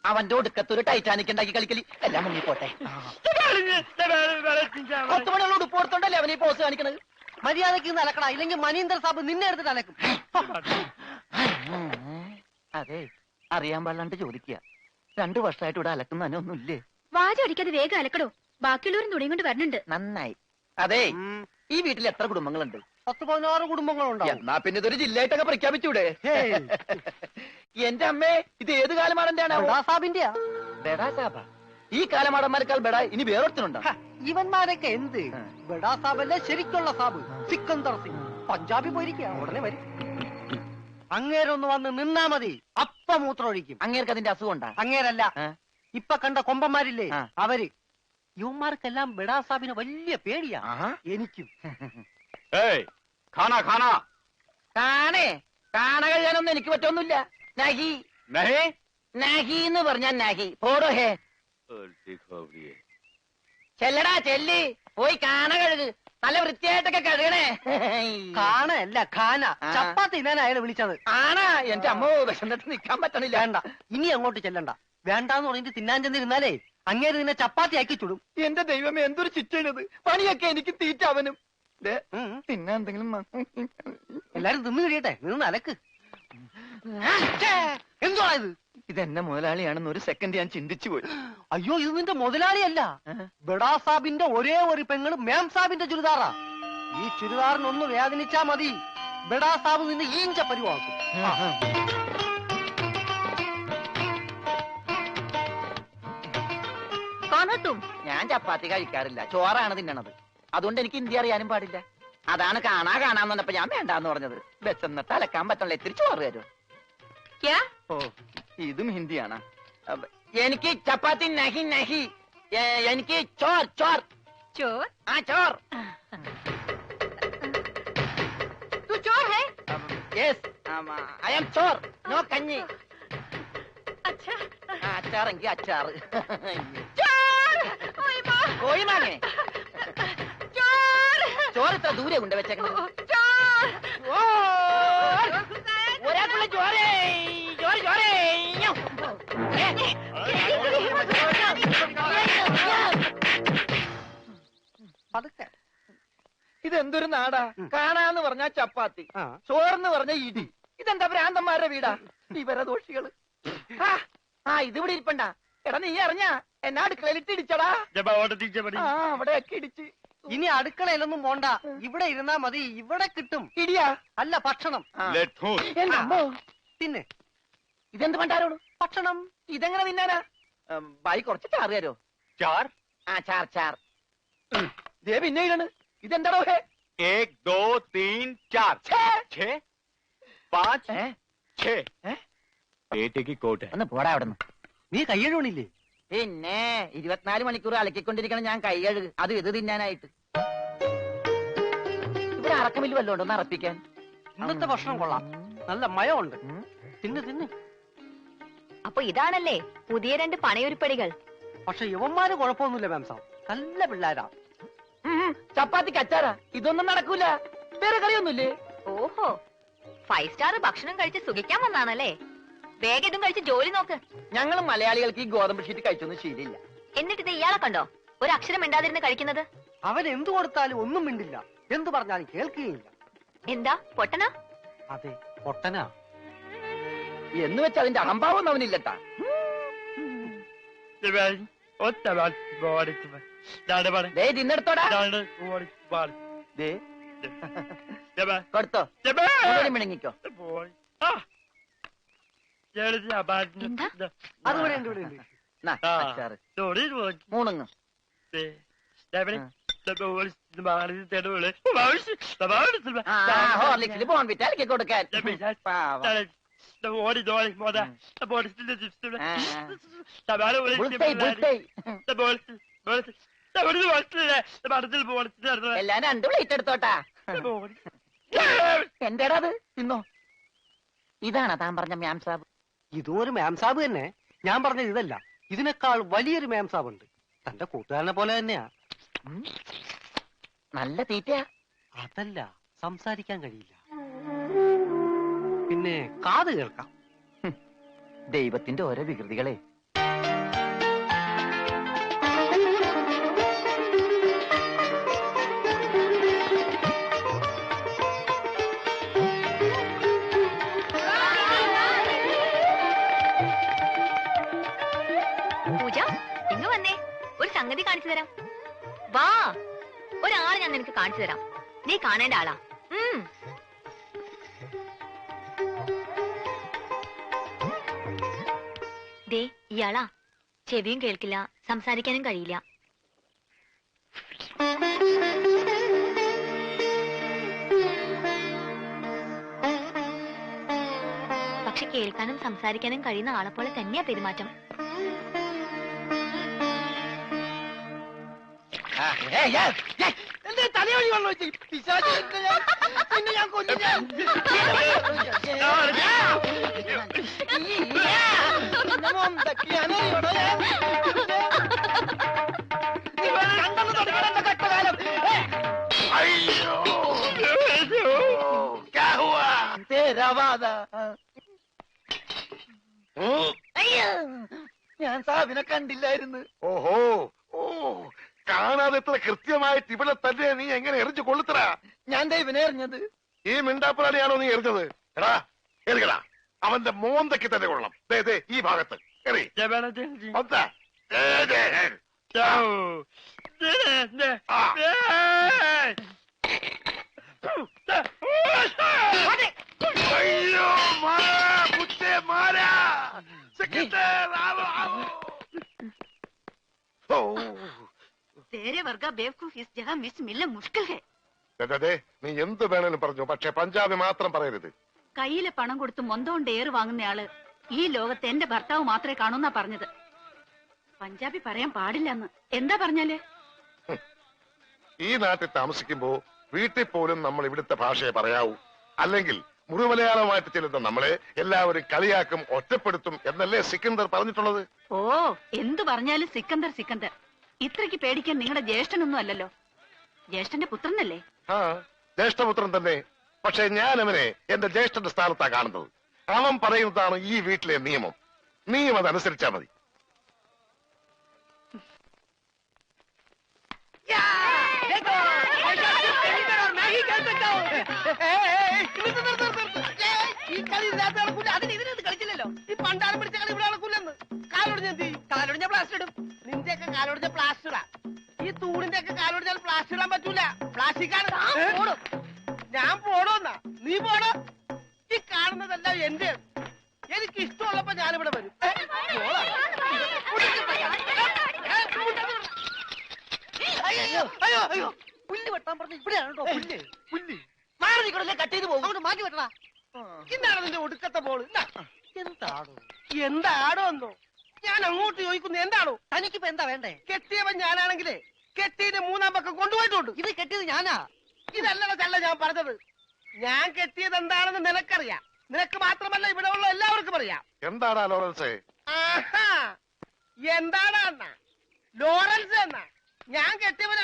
അവന്റെ ഒടുക്കത്തൊരു ടൈറ്റാനിക് ഉണ്ടാക്കി കളിക്കലി എല്ലാം മുങ്ങി പോട്ടെ. 10 മണിയുള്ള ഉടുപ്പ് കൊടുത്തോണ്ടല്ലേ അവനീ പോസ് കാണിക്കണത്. മര്യാദക്ക് അലക്കടാ, ഇല്ലെങ്കിൽ മനീന്ദർ സാബ് നിന്നെ എടുത്തിട്ട് അലക്കും. അതെ, അറിയാൻ പാടില്ലാണ്ട് ചോദിക്കുക. 2 വർഷമായിട്ട് ഇവിടെ അലക്കുന്നതിനൊന്നുമില്ലേ? വാചടിക്കാതെ വേഗം അലക്കടോ, ബാക്കിയുള്ളവരും തുണിയും കൊണ്ട് വരണുണ്ട്. നന്നായി. അതെ, ഈ വീട്ടിൽ എത്ര കുടുംബങ്ങളുണ്ട്? 10-16 കുടുംബങ്ങളുണ്ടാവും. എന്നാ പിന്നെ ഇതൊരു ജില്ലയായിട്ടൊക്കെ പ്രഖ്യാപിച്ചൂടെ? എന്റെ അമ്മേ, ഇത് ഏത് കാലമാടന്റെയാണ്? സാബിന്റെയാ. ബെഡാ സാബ. ഈ കാലമാടന്മാരെക്കാൾ ബെഡ ഇനി വേറൊരുത്തനുണ്ടോ? ഇവന്മാരൊക്കെ എന്ത്? ബെഡാ സാബല്ലേ ശരിക്കുള്ള സാബ്, സിക്കന്ദർ സിംഗ്. പഞ്ചാബി പോയിരിക്കുക, ഉടനെ വരും. അങ്ങേരൊന്ന് വന്ന് നിന്നാ മതി, അപ്പ മൂത്രമൊഴിക്കും. അങ്ങേർക്ക് അതിന്റെ അസുഖം ഉണ്ടാ? അങ്ങേരല്ല, ഇപ്പൊ കണ്ട കൊമ്പന്മാരില്ലേ അവര്. യുവന്മാർക്കെല്ലാം ബെഡാ സാബിന് വലിയ പേടിയാ. എനിക്കും. കാണ കഴിയാനൊന്നും എനിക്ക് പറ്റൊന്നുമില്ല. നഹി നഹി എന്ന് പറഞ്ഞാ നഹി. പോടോ ഹേ. ചെല്ലടാ ചെല്ലി, പോയി കാണ കഴുക്. നല്ല വൃത്തിയായിട്ടൊക്കെ കഴുകണേ. കാണല്ല ഖാന. ചപ്പാത്തി ഞാൻ അയാളെ വിളിച്ചത്. ആണാ? എന്റെ അമ്മ വിശന്നിട്ട് നിക്കാൻ പറ്റണില്ല. വേണ്ട, ഇനി അങ്ങോട്ട് ചെല്ലണ്ട. വേണ്ടാന്ന് പറഞ്ഞിട്ട് തിന്നാൻ ചെന്നിരുന്നാലേ അങ്ങേര് നിന്നെ ചപ്പാത്തി ആക്കി ചുടും. എന്റെ ദൈവമേ, എന്തൊരു ചിറ്റണത്. പണിയൊക്കെ എനിക്ക് തീറ്റ അവനും. പിന്നെ എന്തെങ്കിലും എല്ലാരും തിന്നു കഴിയട്ടെ, നിന്ന് അലക്ക്. എന്തുവാ ഇത്? ഇതെന്നെ മുതലാളിയാണെന്ന് ഒരു സെക്കൻഡ് ഞാൻ ചിന്തിച്ചു പോയി. അയ്യോ, ഇത് നിന്റെ മുതലാളിയല്ല, ബെഡാ സാബിന്റെ ഒരേ ഒരു പെങ്ങള് മേം സാബിന്റെ ചുരിദാറാ. ഈ ചുരിദാറിനൊന്ന് വേദനിച്ചാ മതി, ബെഡാ സാബ് നിന്നെ ഈഞ്ച പരിവാക്കും. ഞാൻ ചപ്പാത്തി കഴിക്കാറില്ല, ചോറാണ് തിന്നണത്. അതുകൊണ്ട് എനിക്ക് ഹിന്ദി അറിയാനും പാടില്ല. അതാണ് കാണാന്ന് പറഞ്ഞപ്പോ ഞാൻ വേണ്ടാന്ന് പറഞ്ഞത്. ബെച്ചെന്നിട്ട് അലക്കാൻ പറ്റണല്ലോ, ഇത്തിരി ചോറ് തരും. ഓ, ഇതും ഹിന്ദിയാണ്. എനിക്ക് ചപ്പാത്തി നഹി നഹി, എനിക്ക് ചോർ ചോർ ചോർ. ആ ചോർ. Yes, I am Chor, no കഞ്ഞി. അച്ചാറെങ്കിൽ അച്ചാറ്. കോഴിമാങ്ങേ, ചോറ് ഇത്ര ദൂരെ കൊണ്ട് വെച്ചേക്കണത്. ഒരാൾക്കുള്ള ചോറേ ചോറ് ചോറേ. ഇതെന്തൊരു നാടാ? കാണാന്ന് പറഞ്ഞാ ചപ്പാത്തി, ചോറെന്ന് പറഞ്ഞ ഇടി. ഇതെന്താ ഭ്രാന്തന്മാരുടെ വീടാ? വിവരദോഷികള്. ഇതിവിടെ ഇരിപ്പണ്ട. എടാ, നീ അറിഞ്ഞാ എന്നാ അടുക്കളയിലിട്ട് ഇടിച്ചടാ? അവിടെയൊക്കെ ഇടിച്ച്. ഇനി അടുക്കളയിലൊന്നും പോണ്ട, ഇവിടെ ഇരുന്നാ മതി. ഇവിടെ കിട്ടും ഇടിയാ? അല്ല, ഭക്ഷണം. പിന്നെ ഇതെന്ത് പണ്ടാരോളൂ? ഭക്ഷണം. ഇതെങ്ങനെ തിന്നാനാ? ബായി കുറച്ച് ചാറ് തരോ? ചാർ? ചാർ ചാർ. ദേ പിന്നെ ഇടണ്. ഇതെന്താടോ ഹേ? 1 2 3 4 6 5 6. പേറ്റയ്ക്ക് കോട്ട്. ഒന്ന് പോടാ അവിടെ നിന്ന്. നീ കയ്യഴുണില്ലേ? പിന്നെ 24 മണിക്കൂർ അലക്കിക്കൊണ്ടിരിക്കണം ഞാൻ കൈകഴുകു. അത് ഇത് തിന്നാനായിട്ട്. ഇവിടെ അറക്കമില്ല വല്ലോ ഉണ്ടോ ഒന്ന് അറപ്പിക്കാൻ? ഇന്നത്തെ ഭക്ഷണം കൊള്ളാം, നല്ല മയമുണ്ട്. തിന്ന് തിന്ന്. അപ്പൊ ഇതാണല്ലേ പുതിയ 2 പണയൊരുപ്പടികൾ? പക്ഷെ യുവന്മാര് കുഴപ്പമൊന്നുമില്ല മാം സാബ്, നല്ല പിള്ളേരാ. ചപ്പാത്തിക്ക് അച്ചാറാ? ഇതൊന്നും നടക്കൂല. വേറെ കറിയൊന്നുമില്ലേ? ഓഹോ, 5 സ്റ്റാർ ഭക്ഷണം കഴിച്ച് സുഖിക്കാൻ വന്നാണല്ലേ? വേഗം ഇതും കഴിച്ച് ജോലി നോക്ക്. ഞങ്ങൾ മലയാളികൾക്ക് ഈ ഗോതമ്പ് ഷീറ്റ് കഴിച്ചൊന്നും ശീലില്ല. എന്നിട്ട് ഇത് ഇയാളെ കണ്ടോ ഒരു അക്ഷരം മിണ്ടാതിരുന്ന് കഴിക്കുന്നത്? അവൻ എന്തു കൊടുത്താലും ഒന്നും മിണ്ടില്ല, എന്തു പറഞ്ഞാലും കേൾക്കുകയില്ല. എന്താ പൊട്ടനാ? അതെ, പൊട്ടനാ. എന്ന് വെച്ചാൽ അതിന്റെ അഹംഭാവം അവനില്ലട്ടാ. തിന്നെടുത്തോടാ. കൊടുത്തോ, മിണങ്ങിക്കോ. അതുപോലെ മൂണങ്ങ്. ഹോർലിക്സിൽ ബോൺവിറ്റ അലക്കി കൊടുക്കാൻ. എല്ലാം 2 പ്ലേറ്റ് എടുത്തോട്ടാ. എന്റേടാ അത്? തിന്നോ. ഇതാണോ താൻ പറഞ്ഞ മാം സാബ്? ഇതും ഒരു മാം സാബ് തന്നെ. ഞാൻ പറഞ്ഞത് ഇതല്ല, ഇതിനേക്കാൾ വലിയൊരു മാം സാബ് ഉണ്ട്. തന്റെ കൂട്ടുകാരനെ പോലെ തന്നെയാ. നല്ല തീറ്റയാ. അതല്ല, സംസാരിക്കാൻ കഴിയില്ല, പിന്നെ കാത് കേൾക്കാം. ദൈവത്തിന്റെ ഓരോ വികൃതികളെ. കാണിച്ചു തരാം. വാ, ഒരാളെ ഞാൻ നിനക്ക് കാണിച്ചു തരാം. നീ കാണേണ്ട ആളാ. ദേ ഇയാളാ. ചെവിയും കേൾക്കില്ല, സംസാരിക്കാനും കഴിയില്ല. പക്ഷെ കേൾക്കാനും സംസാരിക്കാനും കഴിയുന്ന ആളെപ്പോലെ തന്നെയാ പെരുമാറ്റം. തലയോടി വെള്ളം വെച്ച് പിന്നെ ഞാൻ കൊല്ലും. ഞാൻ സാബിനെ കണ്ടില്ലായിരുന്നു. ഓഹോ, ഓ, കാണാതെ എത്ര കൃത്യമായിട്ട് ഇവിടെ തന്നെ നീ എങ്ങനെ എറിഞ്ഞു കൊള്ളുത്തറ? ഞാൻ ദൈവനെ എറിഞ്ഞത്. ഈ മിണ്ടാപ്പുറാണിയാണോ നീ എറിഞ്ഞത്? എടാ എറിയടാ, അവന്റെ മോന്തയ്ക്ക് തന്നെ കൊള്ളണം. ദേ ദേ ഈ ഭാഗത്ത് എറി. ഒത്ത. ദേ, ദേ, ആ. അയ്യോ മാരാ, കുത്തേ മാരാ. സെക്രട്ടറി ആവോ, ആവോ. ഓ, तेरे वर्गा बेवकूफ इस जगह मिस मिलना मुश्किल है. ദേ, നീ എന്ത് വേണേലും പറഞ്ഞു, പക്ഷെ പഞ്ചാബി മാത്രം പറയരുത്. കയ്യിലെ പണം കൊടുത്ത് മൊന്തോണ്ട് ഏറ് വാങ്ങുന്നയാള് ഈ ലോകത്ത് എന്റെ ഭർത്താവ് മാത്രമേ കാണൂന്നാ പറഞ്ഞത്. പഞ്ചാബി പറയാൻ പാടില്ലെന്ന്. എന്താ പറഞ്ഞാല്? ഈ നാട്ടിൽ താമസിക്കുമ്പോ വീട്ടിൽ പോലും നമ്മൾ ഇവിടുത്തെ ഭാഷയെ പറയാവൂ. അല്ലെങ്കിൽ മുഴുമലയാളമായിട്ട് ചെല്ലുന്ന നമ്മളെ എല്ലാവരും കളിയാക്കും, ഒറ്റപ്പെടുത്തും എന്നല്ലേ സിക്കന്ദർ പറഞ്ഞിട്ടുള്ളത്? ഓ, എന്തു പറഞ്ഞാലും സിക്കന്ദർ സിക്കന്ദർ. ഇത്രയ്ക്ക് പേടിക്കാൻ നിങ്ങളുടെ ജ്യേഷ്ഠനൊന്നും അല്ലല്ലോ. ജ്യേഷ്ഠന്റെ പുത്രനല്ലേ? ആ, ജ്യേഷ്ഠപുത്രൻ തന്നെ. പക്ഷെ ഞാൻ അവനെ എന്റെ ജ്യേഷ്ഠന്റെ സ്ഥാനത്താ കാണുന്നത്. അവൻ പറയുന്നതാണ് ഈ വീട്ടിലെ നിയമം. നീയും അതനുസരിച്ചാ മതി. ഈ കളി ഇതിനകത്ത് നടക്കൂല. അതിന് ഇതിനകത്ത് കളിച്ചില്ലല്ലോ. ഈ പണ്ടാരം പിടിച്ച കളി ഇവിടെ നടക്കൂലെന്ന്. കാലൊടിഞ്ഞ എന്ത് ചെയ്യും? കാലൊടിഞ്ഞ പ്ലാസ്റ്റർ ഇടും. നിന്റെയൊക്കെ കാലൊടിഞ്ഞ പ്ലാസ്റ്ററാ. ഈ തൂണിന്റെ ഒക്കെ കാലൊടിഞ്ഞാൽ പ്ലാസ്റ്റർ ഇടാൻ പറ്റൂല. പ്ലാസ്റ്റിക്കാണ്. ഞാൻ പോണോന്നാ? നീ പോണോ? ഈ കാണുന്നതെല്ലാം എന്റെ. എനിക്ക് ഇഷ്ടമുള്ളപ്പോ ഞാനിവിടെ വരും. അയ്യോ അയ്യോ അയ്യോ, പുല്ല് വെട്ടാൻ പറഞ്ഞ ഇവിടെയാണോ? പുല്ല് പുല്ല് മാറി നിൽക്കണല്ലേ, കട്ട് ചെയ്ത് പോകും. അവിടെ മാറ്റി വെട്ടണ. ഇന്നാണ് നിന്റെ ഒടുക്കത്തെ ബോള്. എന്താടോ എന്താടോ എന്നോ ഞാൻ അങ്ങോട്ട് ചോദിക്കുന്നു. എന്താണോ തനിക്കിപ്പോ എന്താ വേണ്ടേ? കെട്ടിയവൻ ഞാനാണെങ്കിലേ കെട്ടിയുടെ മൂന്നാം പക്കം കൊണ്ടുപോയിട്ടുണ്ട്. ഇത് കെട്ടിയത് ഞാനാ. ഇതല്ലട ചല്ല ഞാൻ പറഞ്ഞത്. ഞാൻ കെട്ടിയത് എന്താണെന്ന് നിനക്കറിയാം. നിനക്ക് മാത്രമല്ല ഇവിടെ ഉള്ള എല്ലാവർക്കും അറിയാം. എന്താടാ ലോറൻസേ? ആഹാ, എന്താടാ ലോറൻസ് എന്നാ? ഞാൻ കെട്ടിയവനാ.